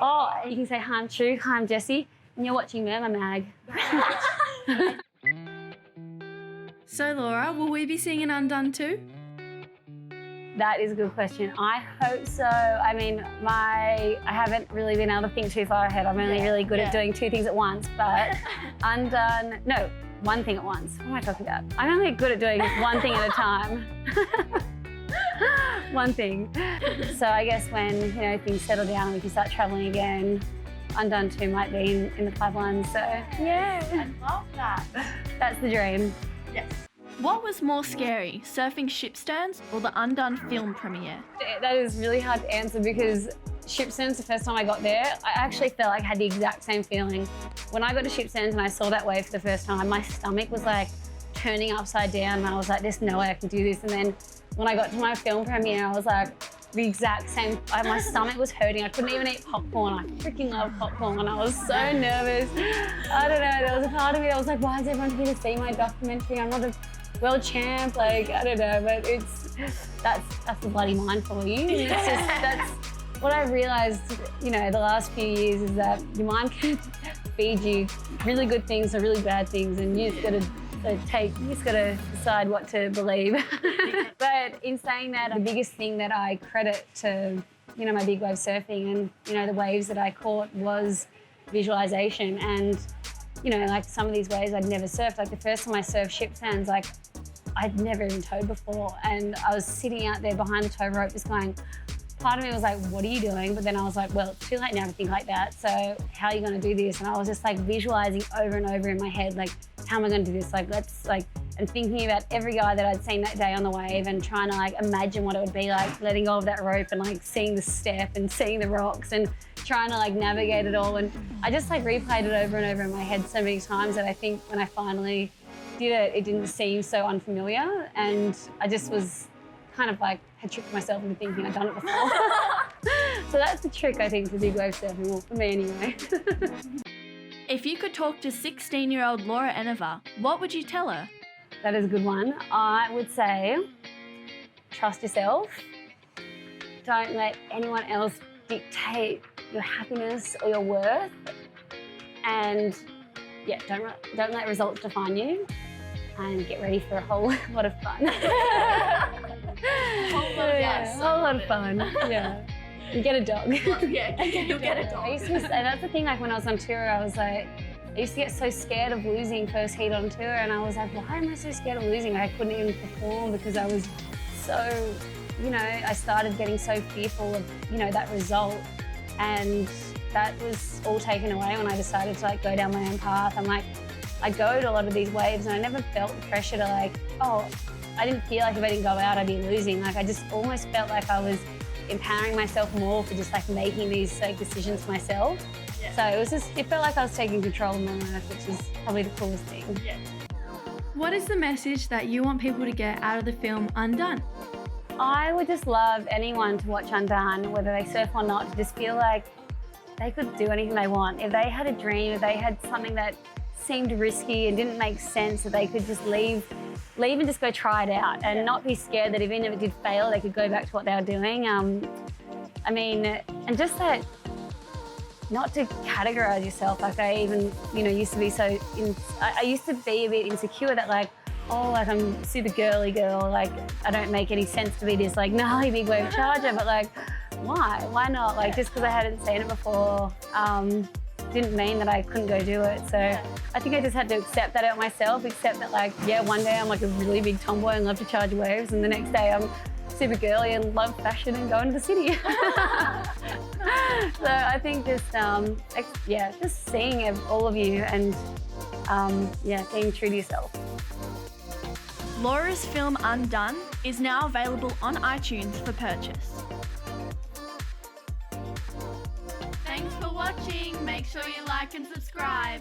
Oh, you can say, hi, I'm True, hi, I'm Jessie, and you're watching Murmur Mag. So, Laura, will we be seeing an Undone too? That is a good question. I hope so. I mean, I haven't really been able to think too far ahead. I'm only really good at doing two things at once, but Undone, no, one thing at once. What am I talking about? I'm only good at doing one thing at a time. One thing. So I guess when, you know, things settle down and we can start traveling again, Undone 2 might be in the pipeline, so yeah. I love that. That's the dream. Yes. What was more scary, surfing ship sterns or the Undone film premiere? That is really hard to answer because Shipstones, the first time I got there, I actually felt like I had the exact same feeling. When I got to Shipstones and I saw that wave for the first time, my stomach was like turning upside down and I was like, there's no way I can do this. And then when I got to my film premiere, I was like, the exact same, my stomach was hurting. I couldn't even eat popcorn. I freaking love popcorn. I was so nervous. I don't know, there was a part of me that was like, why is everyone here to see my documentary? I'm not a world champ, like, I don't know, but that's the bloody mind for you. It's just, that's what I realized, you know, the last few years is that your mind can feed you really good things or really bad things, and you just gotta decide what to believe. But in saying that, the biggest thing that I credit to, you know, my big wave surfing and, you know, the waves that I caught was visualization. And, you know, like some of these waves I'd never surfed. Like the first time I surfed ship stands, like I'd never even towed before. And I was sitting out there behind the tow rope just going, part of me was like, what are you doing? But then I was like, well, it's too late now to think like that. So how are you gonna do this? And I was just like visualizing over and over in my head, like, how am I gonna do this? Like, and thinking about every guy that I'd seen that day on the wave and trying to like imagine what it would be like letting go of that rope and like seeing the step and seeing the rocks and trying to like navigate it all. And I just like replayed it over and over in my head so many times that I think when I finally did it, it didn't seem so unfamiliar. And I just was kind of like, had tricked myself into thinking I'd done it before. So that's the trick, I think, to big wave surfing, well, for me anyway. If you could talk to 16-year-old Laura Enever, what would you tell her? That is a good one. I would say, trust yourself. Don't let anyone else dictate your happiness or your worth. And yeah, don't let results define you. And get ready for a whole lot of fun. Whole lot of fun, yeah. And get a dog. Yeah, you'll get a dog. I used to say, that's the thing, like when I was on tour, I was like, I used to get so scared of losing first heat on tour, and I was like, why am I so scared of losing? Like, I couldn't even perform because I was so, you know, I started getting so fearful of, you know, that result. And that was all taken away when I decided to like go down my own path. I'm like, I go to a lot of these waves and I never felt the pressure to like, oh, I didn't feel like if I didn't go out, I'd be losing. Like I just almost felt like I was empowering myself more for just like making these like decisions myself. Yeah. So it was just, it felt like I was taking control of my life, which is probably the coolest thing. Yeah. What is the message that you want people to get out of the film Undone? I would just love anyone to watch Undone, whether they surf or not, to just feel like they could do anything they want. If they had a dream, if they had something that seemed risky and didn't make sense, that they could just leave and just go try it out and not be scared that even if it did fail, they could go back to what they were doing. I mean, and just that, not to categorize yourself. Like I even, you know, used to be so, I used to be a bit insecure that like, oh, like I'm super girly girl, like I don't make any sense to be this like gnarly big wave charger, but like, why? Why not? Like just because I hadn't seen it before, didn't mean that I couldn't go do it. So I think I just had to accept that out myself, accept that like, yeah, one day I'm like a really big tomboy and love to charge waves, and the next day I'm super girly and love fashion and going to the city. So I think just, yeah, just seeing all of you and yeah, being true to yourself. Laura's film Undone is now available on iTunes for purchase. Thanks for watching. Make sure you like and subscribe.